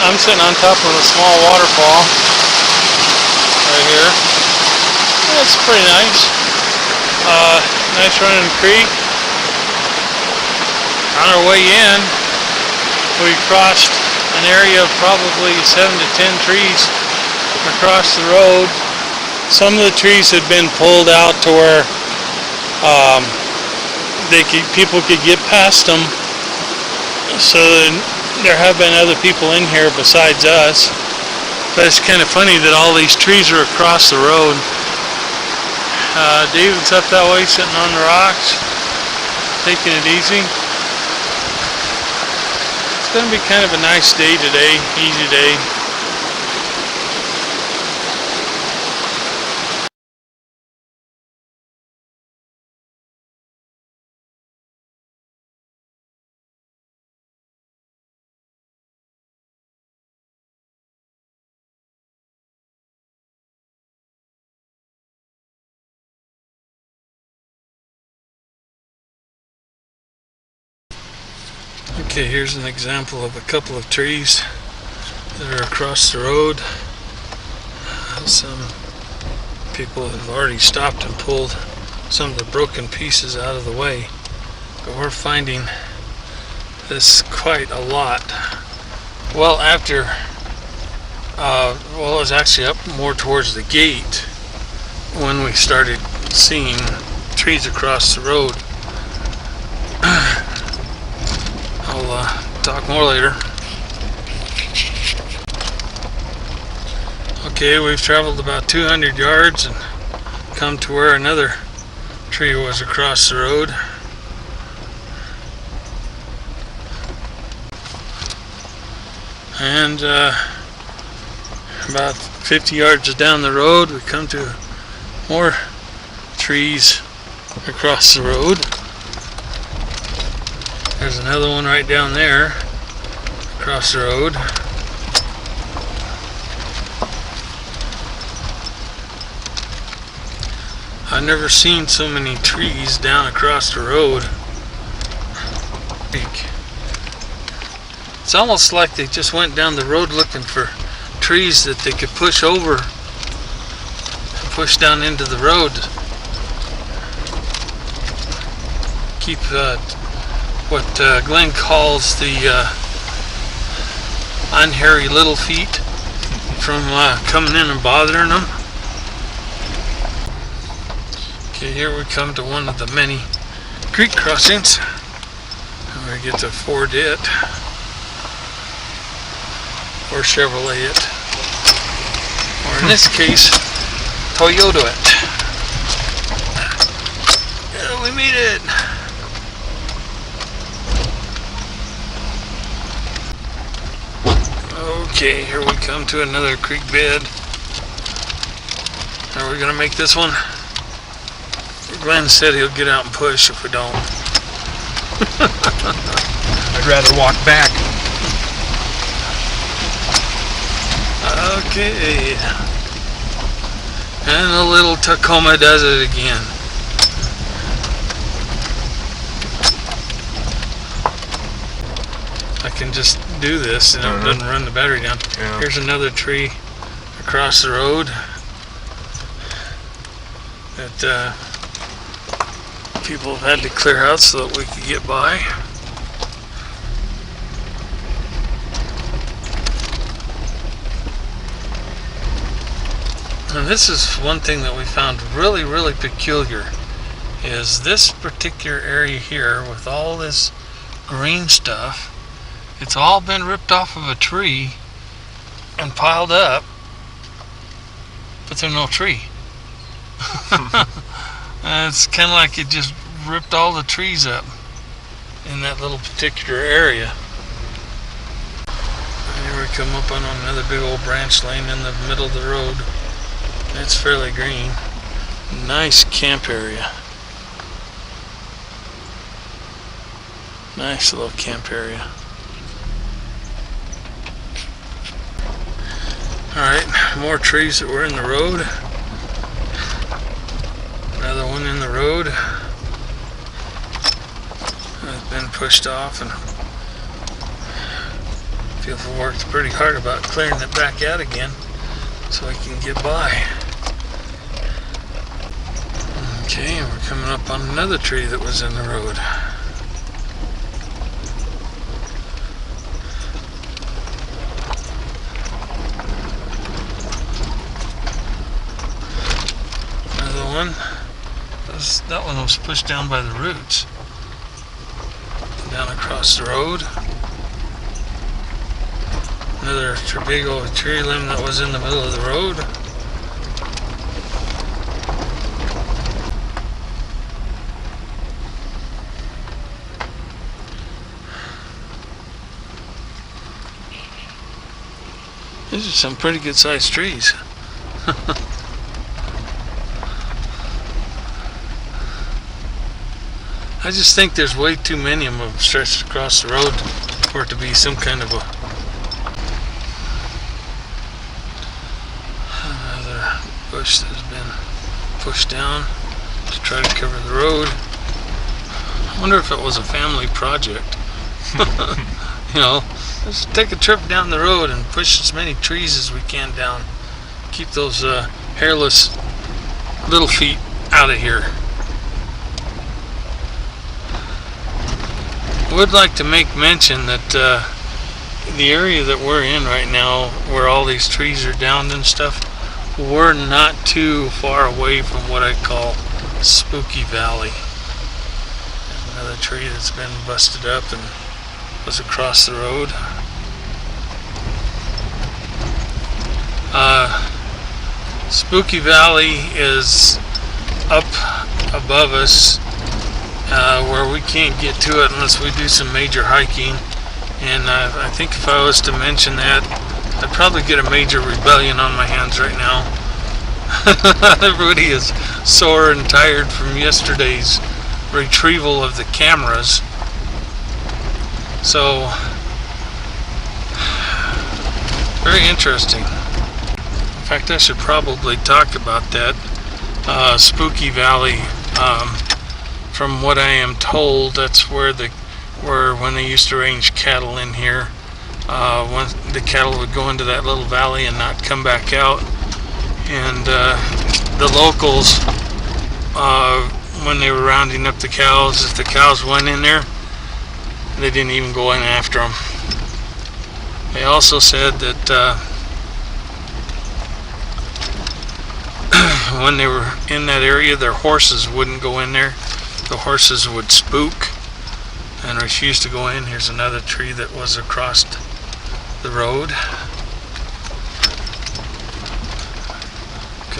I'm sitting on top of a small waterfall right here. It's pretty nice. Nice running creek. On our way in, we crossed an area of probably 7 to 10 trees across the road. Some of the trees had been pulled out to where people could get past them. So there have been other people in here besides us. But it's kind of funny that all these trees are across the road. David's up that way sitting on the rocks, taking it easy. It's going to be kind of a nice day today, easy day. Okay, here's an example of a couple of trees that are across the road. Some people have already stopped and pulled some of the broken pieces out of the way, but we're finding this quite a lot. Well, it was actually up more towards the gate when we started seeing trees across the road. I'll talk more later. Okay, we've traveled about 200 yards and come to where another tree was across the road. And about 50 yards down the road, we come to more trees across the road. There's another one right down there across the road. I've never seen so many trees down across the road. It's almost like they just went down the road looking for trees that they could push over and push down into the road. Keep what Glenn calls the unhairy little feet from coming in and bothering them. Okay, here we come to one of the many creek crossings. And we get to ford it, or Chevrolet it, or in this case, Toyota it. Yeah, we made it. Okay, here we come to another creek bed. Are we gonna make this one? Glenn said he'll get out and push if we don't. I'd rather walk back. Okay. And the little Tacoma does it again. I can just do this and it doesn't run the battery down. Yeah. Here's another tree across the road that people have had to clear out so that we could get by. And this is one thing that we found really, really peculiar, is this particular area here with all this green stuff. It's all been ripped off of a tree and piled up, but there's no tree. It's kind of like it just ripped all the trees up in that little particular area. And here we come up on another big old branch lane in the middle of the road. It's fairly green. Nice camp area. Nice little camp area. Alright, more trees that were in the road. Another one in the road. It's been pushed off and Bigfoot works pretty hard about clearing it back out again so he can get by. Okay, and we're coming up on another tree that was in the road. Another one. That one was pushed down by the roots. Down across the road. Another big old tree limb that was in the middle of the road. These are some pretty good sized trees. I just think there's way too many of them stretched across the road for it to be some kind of another bush that's been pushed down to try to cover the road. I wonder if it was a family project. You know, let's take a trip down the road and push as many trees as we can down. Keep those hairless little feet out of here. I would like to make mention that the area that we're in right now, where all these trees are downed and stuff, we're not too far away from what I call Spooky Valley. Another tree that's been busted up and was across the road. Spooky Valley is up above us, where we can't get to it unless we do some major hiking. And I think if I was to mention that, I'd probably get a major rebellion on my hands right now. Everybody is sore and tired from yesterday's retrieval of the cameras. So, very interesting. In fact, I should probably talk about that. Spooky Valley, from what I am told, that's where when they used to range cattle in here, when the cattle would go into that little valley and not come back out. And the locals, when they were rounding up the cows, if the cows went in there, they didn't even go in after them. They also said that when they were in that area, their horses wouldn't go in there. The horses would spook and refuse to go in. Here's another tree that was across the road.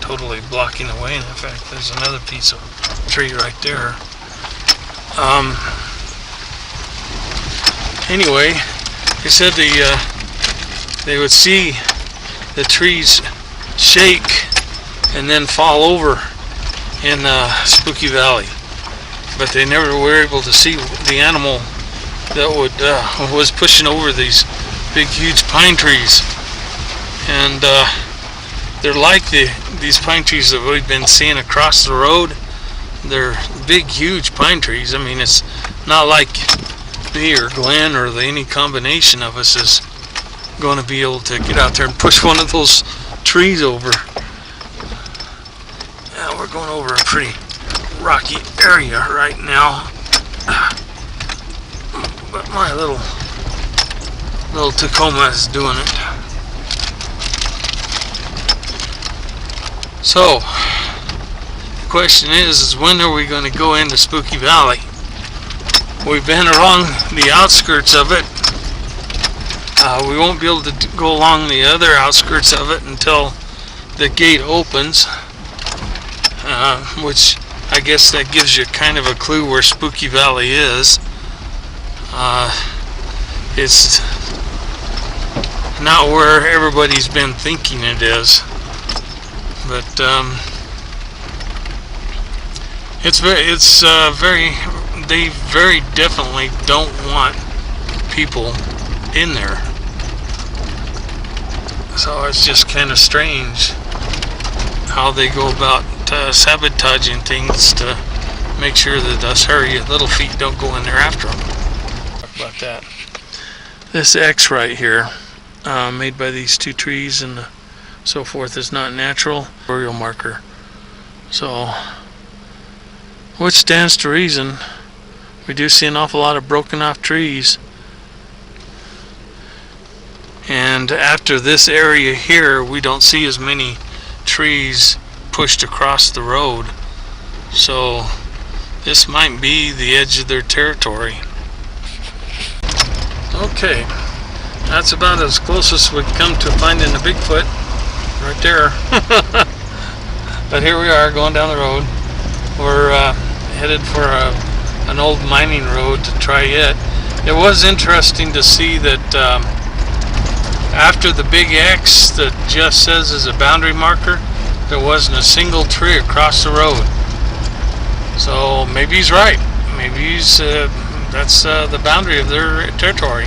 Totally blocking the way, and in fact there's another piece of tree right there. Anyway, they said they would see the trees shake and then fall over in Spooky Valley, but they never were able to see the animal that was pushing over these big huge pine trees. And they're like these pine trees that we've been seeing across the road. They're big, huge pine trees. I mean, it's not like me or Glenn or any combination of us is going to be able to get out there and push one of those trees over. Now we're going over a pretty rocky area right now, but my little Tacoma is doing it. So, the question is when are we going to go into Spooky Valley? We've been along the outskirts of it. We won't be able to go along the other outskirts of it until the gate opens, which I guess that gives you kind of a clue where Spooky Valley is. It's not where everybody's been thinking it is. But they very definitely don't want people in there. So it's just kind of strange how they go about sabotaging things to make sure that us hairy little feet don't go in there after them. Talk about that. this X right here, made by these two trees and so forth, is not natural aerial marker. So, which stands to reason. We do see an awful lot of broken off trees. And after this area here, we don't see as many trees pushed across the road. So this might be the edge of their territory. Okay, that's about as close as we come to finding a Bigfoot right there. But here we are going down the road. We're headed for an old mining road to try it. It was interesting to see that after the big X that Jeff says is a boundary marker, there wasn't a single tree across the road. So maybe he's right. Maybe he's that's the boundary of their territory.